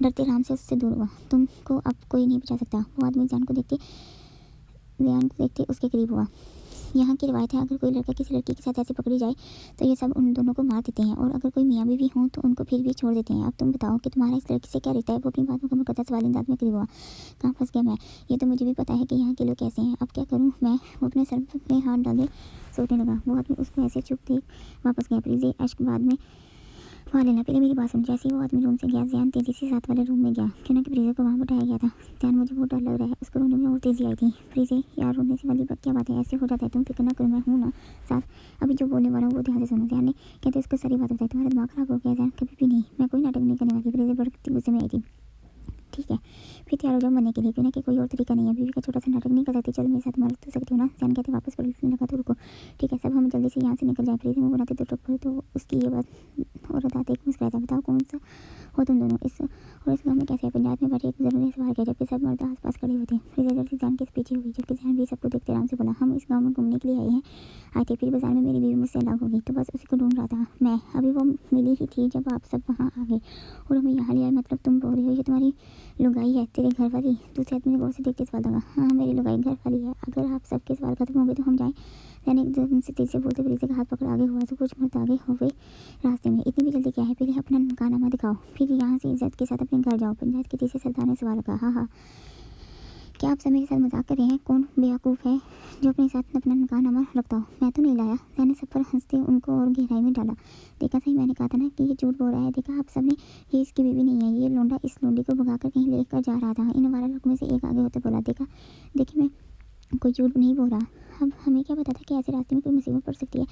A: डरते आराम से उससे दूर हुआ। तुमको अब कोई नहीं बचा सकता। वो आदमी ध्यान को देखते उसके करीब हुआ। यहाँ की रिवायत है, अगर कोई लड़का किसी लड़की के साथ ऐसे पकड़ी जाए तो ये सब उन दोनों को मार देते हैं, और अगर कोई मियाँ बीवी हों तो उनको फिर भी छोड़ देते हैं। अब तुम बताओ कि तुम्हारा इस लड़की से क्या रिश्ता है? वो अपनी बात मुकम्मल करता सवाल अंदाज में करीब हुआ। कहाँ फंस गया मैं? ये तो मुझे भी पता है कि यहाँ के लोग कैसे हैं, अब क्या करूँ मैं? वो अपने सर में हाथ डाले सोचने लगा। वो आदमी उसको ऐसे चुप देख वापस गया। प्लीज़ अश्क बाद में वहाँ लेना, पहले मेरी बात सुन। जैसे ही वो आदमी रूम से गया, ध्यान तेजी से साथ वाले रूम में गया। क्योंकि प्रीति को वहाँ बैठाया गया था। ध्यान, मुझे बहुत डर लग रहा है। उसको रोने में और तेजी आई थी। प्रीति, यार रोने से वाली क्या बात है? ऐसे हो जाता है, तुम फिक्र ना करो, मैं हूँ ना साथ। अभी जो बोलने वाला हूँ वो ध्यान से सुनो। ध्यान ने कहते उसको सारी बात बताई। तुम्हारा दिमाग खराब हो गया? ध्यान, कभी भी नहीं, मैं कोई नाटक नहीं करने वाली। प्रीति बड़कती गुस्से में आई थी। ठीक है, फिर तैयार हो जाओ मरने के लिए, क्योंकि कोई और तरीका नहीं है। बीवी का छोटा सा नाटक नहीं कर सकती। चलो मेरे साथ मर तो सकती हो ना? ध्यान कहते वापस पलटने लगा तो रुको। ठीक है, सब हम जल्दी से यहाँ से निकल जाए। प्रीति मुँह बनाते तो उसकी ये बात और बताते एक मुस्कुराता। बताओ कौन सा हो तुम दोनों? इस गाँव में कैसे है? पंचायत में बैठे एक बुजुर्ग ने सवाल किया, जबकि सब मर्द आस-पास खड़े हुए थे। प्रीति जल्दी ध्यान के पीछे हुई, जबकि ध्यान भी सबको देखते आराम से बोला, हम इस गाँव में घूमने के लिए आए थे। फिर बाजार में मेरी बीवी मुझसे अलग होगी तो बस उसी को ढूंढ रहा था मैं। अभी वो मिली ही थी जब आप सब वहाँ आ गए और हमें यहाँ ले आए। मतलब तुम बोल रही हो ये तुम्हारी लुगाई है, तेरे घर वाली? दूसरे आदमी ने गौर से देखते सवाल लगा। हाँ, मेरी लुगाई घर वाली है। अगर आप सबके सवाल खत्म हो गए तो हम जाएं? यानी एकदम से तेज से बोलते प्रीति का हाथ पकड़ आगे हुआ तो कुछ मत आगे हो गए रास्ते में। इतनी भी जल्दी क्या है? पहले अपना नकानामा दिखाओ, फिर यहाँ से इज्जत के साथ अपने घर जाओ। पंचायत के तीसरे सरदार ने सवाल कहा। हाँ, क्या आप सब मेरे साथ मजाक कर रहे हैं? कौन बेवकूफ़ है जो अपने साथ अपना नकानामा रखता हो? मैं तो नहीं लाया। मैंने सब पर हंसते उनको और गहराई में डाला। देखा सही, मैंने कहा था ना कि ये झूठ बोल रहा है। देखा आप सबने, ये इसकी बीवी नहीं है। ये लोंडा इस लोंडी को भगाकर कहीं लेकर जा रहा था। इन वाला लड़कों में से एक आगे होते बोला, देखिए मैं कोई झूठ नहीं बोल रहा। अब हमें क्या पता था कि ऐसे रास्ते में कोई मुसीबत पड़ सकती है?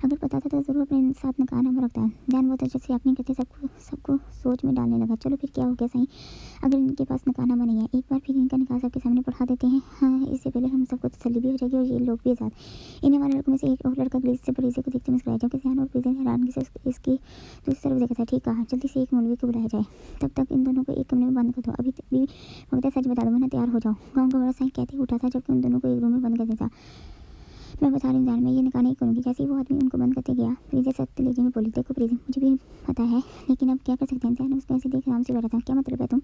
A: अगर पता था तो ज़रूर अपने साथ नकानामा रखता। ध्यान बहुत अच्छे से एक्टिंग करते सबको सोच में डालने लगा। चलो फिर क्या हो गया सही, अगर इनके पास नकानामा नहीं है, एक बार फिर इनका निकाह सबके सामने पढ़ा देते हैं। हाँ, इससे पहले हम सबको तसल्ली भी हो जाएगी और ये लोग भी आज़ाद। इन्हें वाले लड़कों में से एक और लड़का ग्लेस से प्रीति को देखते मुस्कुराया, जबकि ध्यान और प्रीति हैरानगी से इसकी दूसरी तरफ देखा था। ठीक कहा, जल्दी से एक मौलवी को बुलाया जाए। तब तक इन दोनों को एक कमरे में बंद कर दो। अभी भी वक्त सच बता दो वरना तैयार हो जाओ। गाँव का बड़ा साईं कहते ही उठा था, जबकि उन दोनों को एक रूम में बंद कर देता। मैं बता रही हूँ ध्यान, मैं ये निकाह नहीं करूँगी। जैसे ही वो आदमी उनको बंद करते गया, प्रीति सख्त लहजे में बोली, देखो प्रीति, मुझे भी पता है, लेकिन अब क्या कर सकते हैं? ध्यान उसको ऐसे देख आराम से बैठा था। क्या मतलब है तुम?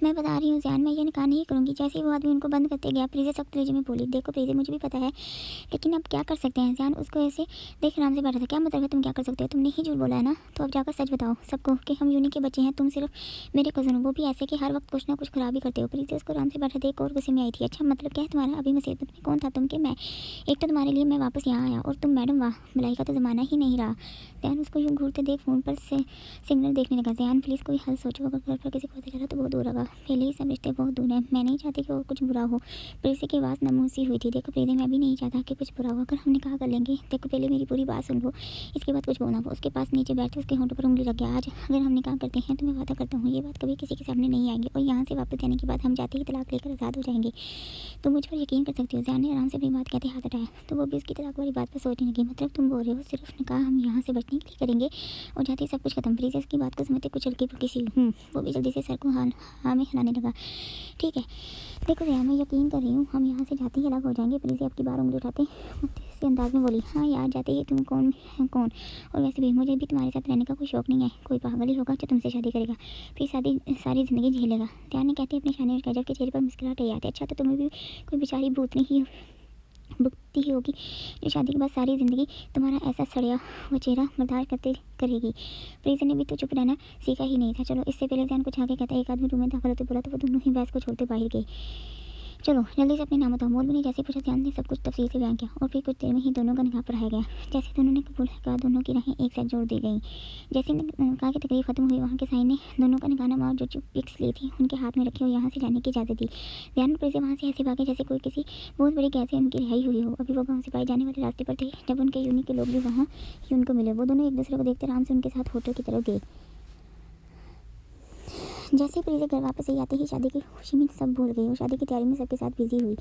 A: मैं बता रही हूँ ध्यान, मैं ये निकाह नहीं करूँगी। जैसे ही वो आदमी उनको बंद करते गया, प्रीति सख्त लहजे में बोली, देखो प्रीति, मुझे भी पता है, लेकिन अब क्या कर सकते हैं? ध्यान उसको ऐसे देख आराम से बैठा था। क्या मतलब है तुम क्या कर सकते हो? तुमने ही झूठ बोला है ना? तो अब जाकर सच बताओ सबको कि हम यूनी के बच्चे हैं। तुम सिर्फ मेरे कज़न हो, वो भी ऐसे कि हर वक्त कुछ ना कुछ खराबी करते हो। प्रीति उसको आराम से बैठा देख और गुस्से में आई थी। अच्छा, मतलब क्या है तुम्हारा? अभी मुसीबत में कौन था? तुम कि मैं? एक तो तुम्हारे लिए मैं वापस यहाँ आया और तुम मैडम, वाह, भलाई का तो ज़माना ही नहीं रहा। ध्यान उसको यूँ घूरते देख फ़ोन पर से सिग्नल देखने लगा। ध्यान, प्लीज़ कोई हल सोचो। अगर घर पर किसी को पता चला तो बहुत दूर होगा। पहले ही सब रिश्ते बहुत दूर हैं। मैं नहीं चाहती कि वो कुछ बुरा हो। प्रीति की आवाज़ नमूसी हुई थी। देखो प्रीति, मैं भी नहीं चाहता कि कुछ बुरा हो। अगर हम निकाह कर लेंगे, देखो पहले मेरी पूरी बात सुन लो, इसके बाद कुछ बोलना। वो उसके पास नीचे बैठे उसके होंठों पर उंगली रख गया। आज अगर हम निकाह करते हैं तो मैं वादा करता हूँ ये बात कभी किसी के सामने नहीं आएगी, और यहाँ से वापस जाने के बाद हम जाते ही तलाक लेकर आज़ाद हो जाएंगे। तो मुझ पर यकीन कर सकती हो। ध्यान ने आराम से अपनी बात कहते हाथ हटाया तो वो भी उसकी तलाक वाली बात पर सोचने लगी। मतलब तुम बोल रहे हो सिर्फ निकाह हम यहाँ से बचने के लिए करेंगे और जाते ही सब कुछ खत्म? प्रीति उसकी बात को समझते कुछ हल्की फुल्की सी वो भी जल्दी से सर को हाँ में हिलाने लगा। ठीक है, देखो यार, मैं यकीन कर रही हूँ हम यहाँ से जाते ही अलग हो जाएंगे। प्रीति आपकी बार उंगली उठाते इसी अंदाज में बोली, हाँ यार, जाते ही तुम कौन है कौन? और वैसे भी मुझे भी तुम्हारे साथ रहने का कोई शौक नहीं है। कोई पागल ही होगा जो तुमसे शादी करेगा, फिर शादी सारी ज़िंदगी झेलेगा। ध्यान ने कहते अपने शाने में जबकि चेहरे पर मुस्कुराहट आई आती। अच्छा, तो तुम्हें भी कोई बेचारी भुगती ही होगी जो शादी के बाद सारी ज़िंदगी तुम्हारा ऐसा सड़िया वो चेहरा बर्दाश्त करते करेगी। प्रीति ने भी तो चुप रहना सीखा ही नहीं था। चलो, इससे पहले ध्यान कुछ आगे कहता एक आदमी रूम में दाखिल होते बोला तो वो दोनों ही बहस को छोड़ते बाहर गए। चलो जल्दी से अपने नाम बताओ। मौलवी ने जैसे पूछा ध्यान ने सब कुछ तफसील से बयान किया और फिर कुछ देर में ही दोनों का निकाह पढ़ाया गया। जैसे दोनों ने कबूल कहा दोनों की राहें एक साथ जोड़ दी गई। जैसे निकाह की तकरीब खत्म हुई वहाँ के साईं ने दोनों का निकाहनामा और जो पिक्स ली थी उनके हाथ में रखी और यहाँ से जाने की इजाज़त दी। ध्यानपुर से वहाँ से ऐसे भागे जैसे कोई किसी बहुत बड़ी गैस से उनकी रिहाई हुई हो। अभी वो गाँव से पाए जाने वाले रास्ते पर थे जब उनके यूनिट के लोग भी वहाँ ही उनको मिले। वो दोनों एक दूसरे को देखते आराम से उनके साथ होटल की तरफ गए। जैसे ही प्रीति घर वापस आई आते ही शादी की खुशी में सब भूल गई और शादी की तैयारी में सबके साथ बिजी हुई।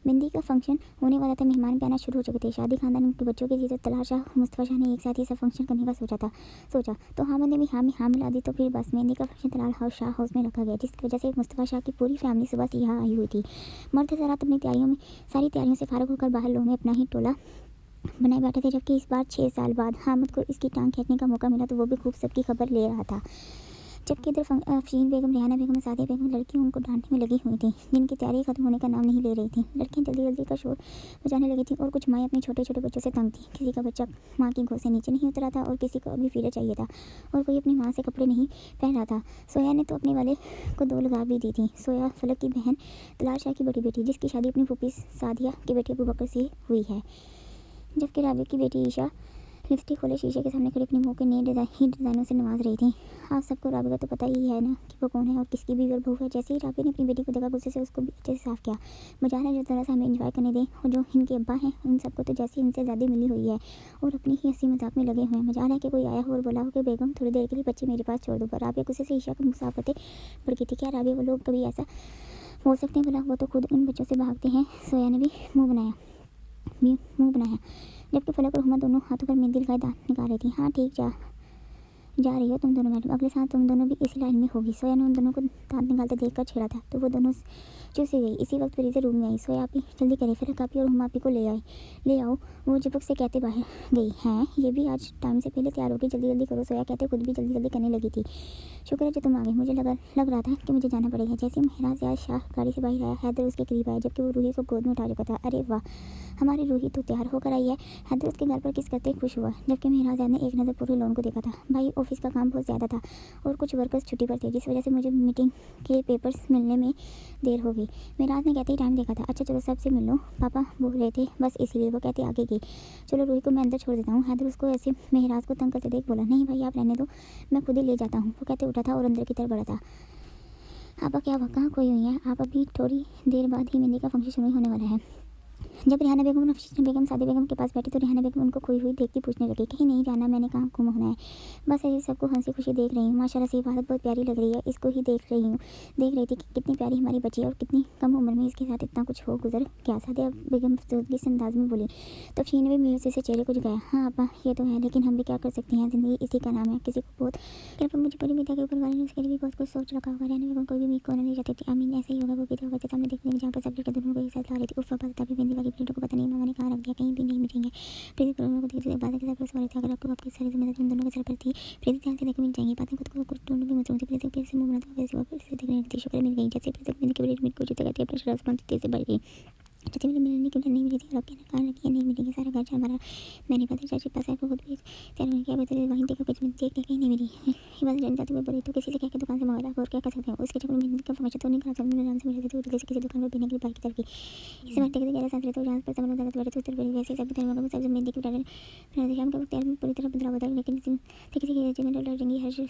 A: मेहंदी का फंक्शन होने वाला था, मेहमान भी आना शुरू हो चुके थे। शादी खानदान के बच्चों की थी तो तलाश शाह और मुस्तफ़ा शाह ने एक साथ ही सब फंक्शन करने का सोचा तो हामिद ने भी हाँ मिला दी। तो फिर बस मेहंदी का function Talal house Shah house में रखा गया, जिसकी वजह से मुस्तफ़ा शाह की पूरी फैमिली सुबह से यहाँ आई हुई थी। मर्द हज़रात अपनी सारी तैयारियों से फारग होकर बाहर लोग में अपना ही टोला बनाए बैठे थे। जबकि इस बार 6 साल बाद हामिद को इसकी टांग खींचने का मौका मिला तो वो भी खूब सबकी खबर ले रहा था। जबकि इधर अफरीन बेगम, रेहाना बेगम और सादिया बेगम लड़की उनको डांटने में लगी हुई थी, जिनकी तैयारी खत्म होने का नाम नहीं ले रही थी। लड़कियां जल्दी जल्दी का शोर बजाने लगी थी और कुछ माएँ अपने छोटे छोटे बच्चों से तंग थी। किसी का बच्चा माँ की गोद से नीचे नहीं उतरा था और किसी को अभी फीडर चाहिए था और कोई अपनी माँ से कपड़े नहीं पहन रहा था। सोया ने तो अपने वाले को 2 लगा भी दी थी। सोया फलक की बहन तलाल शाह की बड़ी बेटी, जिसकी शादी अपनी फूफी सादिया के बेटे अबू बकर से हुई है। जबकि राबिया की बेटी ईशा लिपस्टिक खोले शीशे के सामने खड़ी अपनी मुँह के नए डिज़ाइनों से नवाज रही थी। आप सबको राबिया का तो पता ही है ना कि वो कौन है और किसकी बीवी और बहू है। जैसे ही राबिया ने अपनी बेटी को देखा गुस्से से उसको भी अच्छे से साफ किया। मजाल है जो ज़रा सा हमें एंजॉय करने दें और जो इनके अब्बा हैं उन सबको तो जैसे इनसे ज़्यादा मिली हुई है और अपनी ही हंसी मजाक में लगे हुए हैं। मजाल है कि कोई आया हो और बोला हो कि बेगम थोड़ी देर के लिए बच्चे मेरे पास छोड़ दो। पर राबिया गुस्से से ईशा को मुसाफतें पड़ गई थी। क्या राबिया वो लोग कभी ऐसा बोल सकते हैं? भला वो तो खुद उन बच्चों से भागते हैं। सोया ने भी मुँह बनाया जबकि फलक और हुमा दोनों हाथों पर मेहंदी लगाए दांत निकाल रही थी। हाँ ठीक जा रही हो तुम दोनों मैडम, अगले साल तुम दोनों भी इसी लाइन में होगी। सोया ने उन दोनों को दांत निकालते देखकर छेड़ा था तो वो दोनों चुप से गई। इसी वक्त फरीज़ा रूम में आई। सोया आप ही जल्दी करे, फिर कापी और हुमा आपी को ले आओ, वो चिपक से कहते बाहर गई। हैं ये भी आज टाइम से पहले तैयार होगी, जल्दी जल्दी करो। सोया कहते खुद भी जल्दी जल्दी करने लगी थी। शुक्र है जो तुम आ गए, मुझे लग रहा था कि मुझे जाना पड़ेगा। जैसे महराज आज शाह गाड़ी से बाहर आया, हैदर उसके करीब आया जबकि वो रूही को गोद में उठा चुका था। अरे वाह, हमारी रूही तो तैयार होकर आई है। हैदर उसके घर पर किस करते खुश हुआ जबकि महराज ने एक नज़र पूरे लोन को देखा था। भाई ऑफिस का काम बहुत ज़्यादा था और कुछ वर्कर्स छुट्टी पर थे, जिस वजह से मुझे मीटिंग के पेपर्स मिलने में देर हो गई। महराज ने कहते ही टाइम देखा था। अच्छा चलो सबसे मिल लो, पापा बोल रहे थे बस इसलिए। वो कहते आगे गई। चलो रूही को मैं अंदर छोड़ देता हूँ। हैदर उसको ऐसे महराज को तंग करते देख बोला नहीं भाई आप रहने दो, मैं खुद ही ले जाता हूँ। वो कहते उठा था और अंदर की तरफ बढ़ा था। आपा क्या कहाँ कोई हुई है? आप अभी थोड़ी देर बाद ही मेहंदी का फंक्शन शुरू होने वाला है। जब रेहाना बेगम और अफरीन बेगम सादिया बेगम के पास बैठी तो रेहाना बेगम उनको खोई हुई देखती पूछने लगी कहीं नहीं जाना, मैंने कहाँ गुम होना है, बस ऐसे सबको हंसी खुशी देख रही हूँ। माशाल्लाह से इबादत बहुत प्यारी लग रही है, इसको ही देख रही थी कि कितनी प्यारी हमारी बच्ची है और कितनी कम उम्र में इसके साथ इतना कुछ हो गुजर गया। सादिया बेगम अफसोसगी से अंदाज में बोली तो अफरीन ने भी म्यूजिक से चेहरे को झुकाया। हाँ आपा ये तो है, लेकिन हम भी क्या कर सकते हैं, ज़िंदगी इसी का नाम है। किसी को बहुत पर मुझे पूरी उम्मीद है कि ऊपर वाले ने उसके लिए भी बहुत कुछ सोच रखा होगा। रेहाना बेगम कोई भी उम्मीद करना नहीं चाहती थी। आमीन ऐसे ही होगा। वो भी होगा सामने देखने जहाँ पर सब लड़के दोनों को एक साथ ला रही थी। उफ पापा तभी मेहंदी वाली प्लेटों को पता नहीं मामा ने कहाँ रख दिया, कहीं भी नहीं मिलेंगे। प्रीति को धीरे बातें के साथ सवाल था अगर आपको आपकी सारी जिम्मेदारी उन दोनों के सर पर थी। प्रीति ध्यान से देखकर मिल जाएंगी बातें खुद को कुछ ढूंढने की मजबूर थी। प्रीति फिर से मुंह बनाता फिर से देखने की शुक्र मिल गई। जैसे प्रीति मेहंदी के बेड में कुछ जगह थी अपने शराब से तेज से बढ़ गई। चाची मेरे मिलने के लिए नहीं मिली थी और आपके कहा रखी नहीं मिलेंगे, सारा घर हमारा मैंने पता चाची पास है खुद भी तैयार होने के बाद वहीं देखा बीच में देखने कहीं नहीं मिली। ये बात जान जाती हुई बोली तो किसी से कह के दुकान से मंगा ला और क्या कर सकते हैं। उसके चक्कर में का फंक्शन तो नहीं करा सकते, आराम से मिल जाती थी किसी दुकान पर पीने के लिए बाइक की तरफ की इसे बैठते गहरा सांस लेते जहाँ पर सब लोग बैठे तो उतर वैसे सब धर्म सब मेहंदी की शाम का तैयार पूरी तरह बदला बदल लेकिन किसी की डर रंगी हर